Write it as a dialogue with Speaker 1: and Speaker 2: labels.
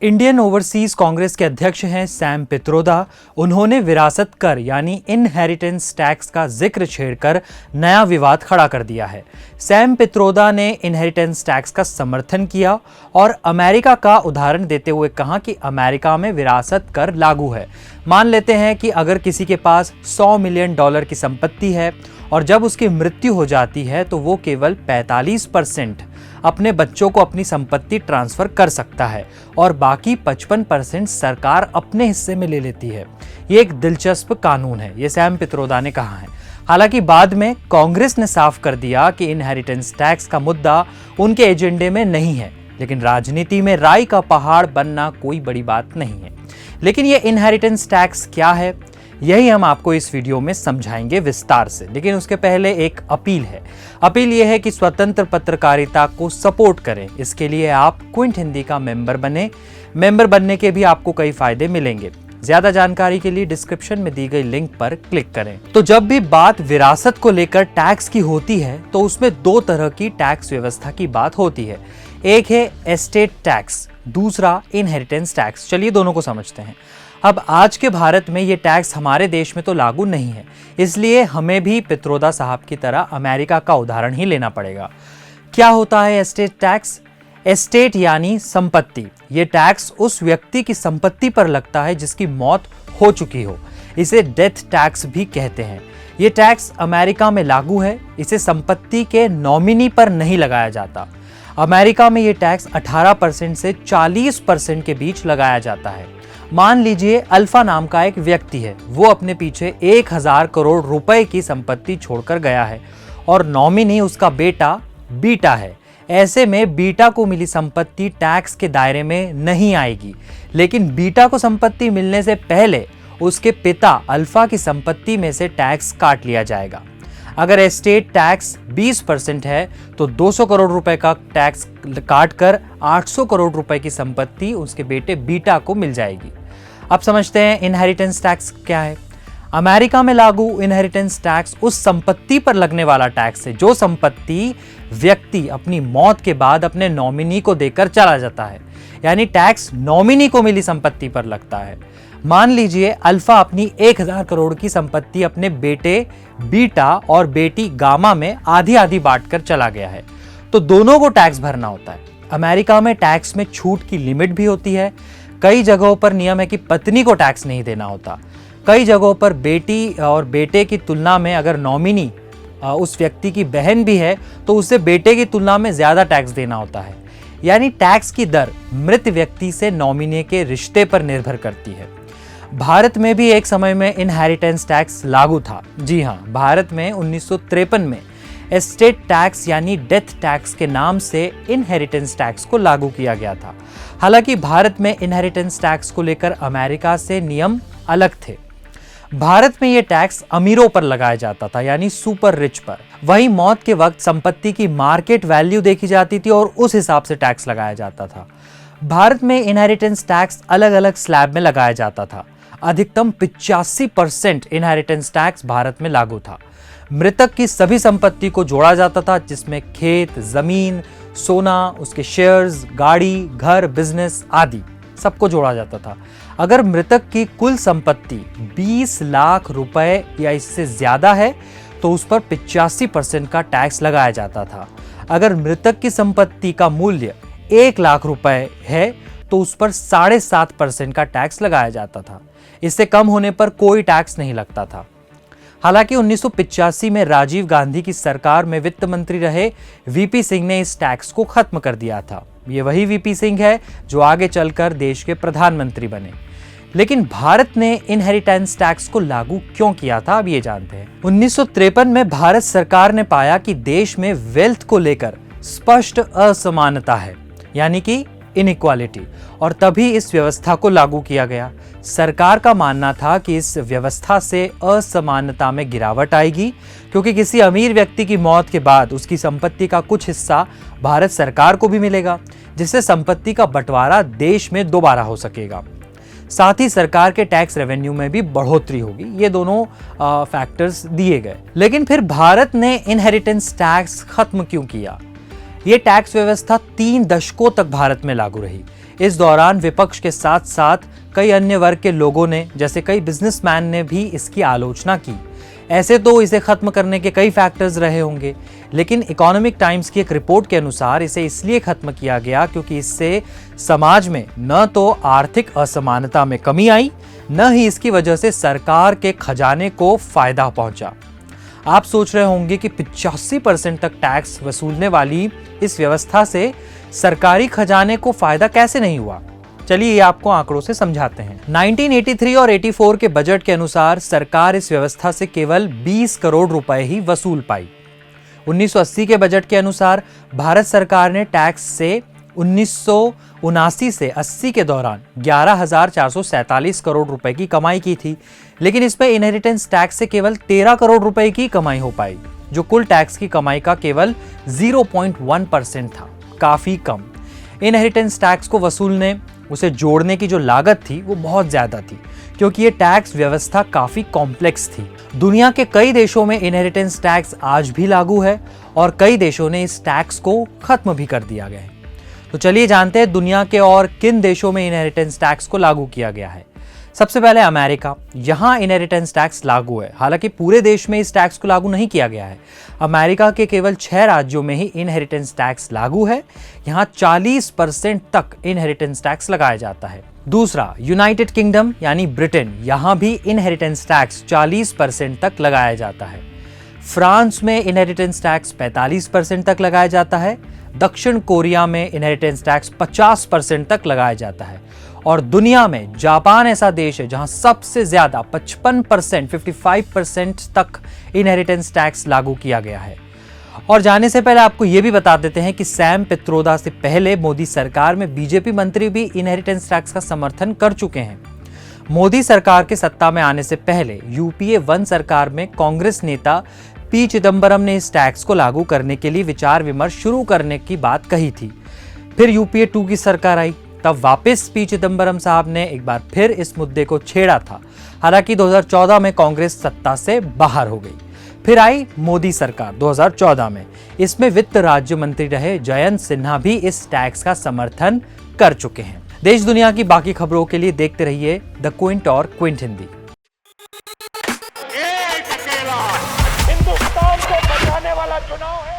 Speaker 1: Indian overseas Congress के अध्यक्ष हैं सैम पित्रोदा। उन्होंने विरासत कर यानी इनहेरिटेंस टैक्स का जिक्र छेड़कर नया विवाद खड़ा कर दिया है। सैम पित्रोदा ने इनहेरिटेंस टैक्स का समर्थन किया और अमेरिका का उदाहरण देते हुए कहा कि अमेरिका में विरासत कर लागू है। मान लेते हैं कि अगर किसी के पास $100 मिलियन की संपत्ति है और जब उसकी मृत्यु हो जाती है तो वो केवल 45% अपने बच्चों को अपनी संपत्ति ट्रांसफर कर सकता है और बाकी 55% सरकार अपने हिस्से में ले लेती है। ये एक दिलचस्प कानून है, ये सैम पित्रोदा ने कहा है। हालांकि बाद में कांग्रेस ने साफ कर दिया कि इनहेरिटेंस टैक्स का मुद्दा उनके एजेंडे में नहीं है, लेकिन राजनीति में राई का पहाड़ बनना कोई बड़ी बात नहीं है। लेकिन ये इनहेरिटेंस टैक्स क्या है, यही हम आपको इस वीडियो में समझाएंगे विस्तार से। लेकिन उसके पहले एक अपील है। अपील यह है कि स्वतंत्र पत्रकारिता को सपोर्ट करें। इसके लिए आप क्विंट हिंदी का मेंबर बने। मेंबर बनने के भी आपको कई फायदे मिलेंगे। ज्यादा जानकारी के लिए डिस्क्रिप्शन में दी गई लिंक पर क्लिक करें। तो जब भी बात विरासत को लेकर टैक्स की होती है तो उसमें दो तरह की टैक्स व्यवस्था की बात होती है। एक है एस्टेट टैक्स, दूसरा इनहेरिटेंस टैक्स। चलिए दोनों को समझते हैं। अब आज के भारत में ये टैक्स हमारे देश में तो लागू नहीं है, इसलिए हमें भी पित्रोदा साहब की तरह अमेरिका का उदाहरण ही लेना पड़ेगा। क्या होता है एस्टेट टैक्स? एस्टेट यानी संपत्ति। ये टैक्स उस व्यक्ति की संपत्ति पर लगता है जिसकी मौत हो चुकी हो। इसे डेथ टैक्स भी कहते हैं। ये टैक्स अमेरिका में लागू है। इसे संपत्ति के नॉमिनी पर नहीं लगाया जाता। अमेरिका में ये टैक्स 18% से 40% के बीच लगाया जाता है। मान लीजिए अल्फा नाम का एक व्यक्ति है, वो अपने पीछे 1000 करोड़ रुपए की संपत्ति छोड़कर गया है और नॉमिनी उसका बेटा बीटा है। ऐसे में बीटा को मिली संपत्ति टैक्स के दायरे में नहीं आएगी, लेकिन बीटा को संपत्ति मिलने से पहले उसके पिता अल्फा की संपत्ति में से टैक्स काट लिया जाएगा। अगर एस्टेट टैक्स 20% है तो 200 करोड़ रुपए का टैक्स काटकर 800 करोड़ रुपए की संपत्ति उसके बेटे बीटा को मिल जाएगी। अब समझते हैं इनहेरिटेंस टैक्स क्या है। अमेरिका में लागू इनहेरिटेंस टैक्स उस संपत्ति पर लगने वाला टैक्स है जो संपत्ति व्यक्ति अपनी मौत के बाद अपने नॉमिनी को देकर चला जाता है। यानी टैक्स नॉमिनी को मिली संपत्ति पर लगता है। मान लीजिए अल्फा अपनी 1000 करोड़ की संपत्ति अपने बेटे बीटा और बेटी गामा में आधी आधी बांटकर चला गया है, तो दोनों को टैक्स भरना होता है। अमेरिका में टैक्स में छूट की लिमिट भी होती है। कई जगहों पर नियम है कि पत्नी को टैक्स नहीं देना होता। कई जगहों पर बेटी और बेटे की तुलना में अगर नॉमिनी उस व्यक्ति की बहन भी है तो उसे बेटे की तुलना में ज्यादा टैक्स देना होता है। यानी टैक्स की दर मृत व्यक्ति से नॉमिनी के रिश्ते पर निर्भर करती है। भारत में भी एक समय में इनहेरिटेंस टैक्स लागू था। जी हाँ, भारत में 1953 में एस्टेट टैक्स यानी डेथ टैक्स के नाम से इनहेरिटेंस टैक्स को लागू किया गया था। हालांकि भारत में इनहेरिटेंस टैक्स को लेकर अमेरिका से नियम अलग थे। भारत में यह टैक्स अमीरों पर लगाया जाता था, यानी सुपर रिच पर। वहीं मौत के वक्त संपत्ति की मार्केट वैल्यू देखी जाती थी और उस हिसाब से टैक्स लगाया जाता था। भारत में इनहेरिटेंस टैक्स अलग अलग स्लैब में लगाया जाता था। अधिकतम 85% इनहेरिटेंस टैक्स भारत में लागू था। मृतक की सभी संपत्ति को जोड़ा जाता था, जिसमें खेत, जमीन, सोना, उसके शेयर्स, गाड़ी, घर, बिजनेस आदि सबको जोड़ा जाता था। अगर मृतक की कुल संपत्ति 20 लाख रुपए या इससे ज्यादा है तो उस पर 85% का टैक्स लगाया जाता था। अगर मृतक की संपत्ति का मूल्य 1 लाख रुपए है तो उस पर 7.5% का टैक्स लगाया जाता था। इससे कम होने पर कोई टैक्स नहीं लगता था। हालांकि 1985 में राजीव गांधी की सरकार में वित्त मंत्री रहे वीपी सिंह ने इस टैक्स को खत्म कर दिया था। ये वही वीपी सिंह है जो आगे चलकर देश के प्रधानमंत्री बने। लेकिन भारत ने इनहेरिटेंस टैक्स को लागू क्यों किया था, अब ये जानते हैं। 1953 में भारत सरकार ने पाया कि देश में वेल्थ को लेकर स्पष्ट असमानता है, यानी कि इनइक्वालिटी, और तभी इस व्यवस्था को लागू किया गया। सरकार का मानना था कि इस व्यवस्था से असमानता में गिरावट आएगी, क्योंकि किसी अमीर व्यक्ति की मौत के बाद उसकी संपत्ति का कुछ हिस्सा भारत सरकार को भी मिलेगा, जिससे संपत्ति का बंटवारा देश में दोबारा हो सकेगा। साथ ही सरकार के टैक्स रेवेन्यू में भी बढ़ोतरी होगी। ये दोनों फैक्टर्स दिए गए। लेकिन फिर भारत ने इनहेरिटेंस टैक्स खत्म क्यों किया? ये टैक्स व्यवस्था 3 दशकों तक भारत में लागू रही। इस दौरान विपक्ष के साथ साथ कई अन्य वर्ग के लोगों ने, जैसे कई बिजनेसमैन ने भी इसकी आलोचना की। ऐसे तो इसे खत्म करने के कई फैक्टर्स रहे होंगे, लेकिन इकोनॉमिक टाइम्स की एक रिपोर्ट के अनुसार इसे इसलिए खत्म किया गया क्योंकि इससे समाज में न तो आर्थिक असमानता में कमी आई, न ही इसकी वजह से सरकार के खजाने को फायदा पहुंचा। आप सोच रहे होंगे कि 85% तक टैक्स वसूलने वाली इस व्यवस्था से सरकारी खजाने को फायदा कैसे नहीं हुआ। चलिए ये आपको आंकड़ों से समझाते हैं। 1983 और 84 के बजट के अनुसार सरकार इस व्यवस्था से केवल 20 करोड़ रुपए ही वसूल पाई। 1980 के बजट के अनुसार भारत सरकार ने टैक्स से 1979 से 80 के दौरान 11,447 करोड़ रुपए की कमाई की थी, लेकिन इसमें इनहेरिटेंस टैक्स से केवल 13 करोड़ रुपए की कमाई हो पाई, जो कुल टैक्स की कमाई का केवल 0.1% था, काफी कम। इनहेरिटेंस टैक्स को वसूलने, उसे जोड़ने की जो लागत थी वो बहुत ज्यादा थी, क्योंकि ये टैक्स व्यवस्था काफी कॉम्प्लेक्स थी। दुनिया के कई देशों में इनहेरिटेंस टैक्स आज भी लागू है और कई देशों ने इस टैक्स को खत्म भी कर दिया गया है। तो चलिए जानते हैं दुनिया के और किन देशों में इनहेरिटेंस टैक्स को लागू किया गया है। सबसे पहले अमेरिका, यहाँ इनहेरिटेंस टैक्स लागू है, हालांकि पूरे देश में इस टैक्स को लागू नहीं किया गया है। अमेरिका के केवल 6 राज्यों में ही इनहेरिटेंस टैक्स लागू है। यहाँ 40% तक इनहेरिटेंस टैक्स लगाया जाता है। दूसरा, यूनाइटेड किंगडम यानी ब्रिटेन, यहाँ भी इनहेरिटेंस टैक्स 40% तक लगाया जाता है। फ्रांस में इनहेरिटेंस टैक्स 45% तक लगाया जाता है। दक्षिण कोरिया में इनहेरिटेंस टैक्स 50% तक लगाया जाता है। और दुनिया में जापान ऐसा देश है जहां सबसे ज्यादा 55% तक इनहेरिटेंस टैक्स लागू किया गया है। और जाने से पहले आपको यह भी बता देते हैं कि सैम पित्रोदा से पहले मोदी सरकार में बीजेपी मंत्री भी इनहेरिटेंस टैक्स का समर्थन कर चुके हैं। मोदी सरकार के सत्ता में आने से पहले यूपीए 1 सरकार में कांग्रेस नेता पी चिदम्बरम ने इस टैक्स को लागू करने के लिए विचार विमर्श शुरू करने की बात कही थी। फिर यूपीए 2 की सरकार आई, तब वापस पी चिदम्बरम साहब ने एक बार फिर इस मुद्दे को छेड़ा था। हालांकि 2014 में कांग्रेस सत्ता से बाहर हो गई। फिर आई मोदी सरकार 2014 में, इसमें वित्त राज्य मंत्री रहे जयंत सिन्हा भी इस टैक्स का समर्थन कर चुके हैं। देश दुनिया की बाकी खबरों के लिए देखते रहिए द क्विंट और क्विंट हिंदी।
Speaker 2: हिंदुस्तान को बचाने वाला चुनाव है।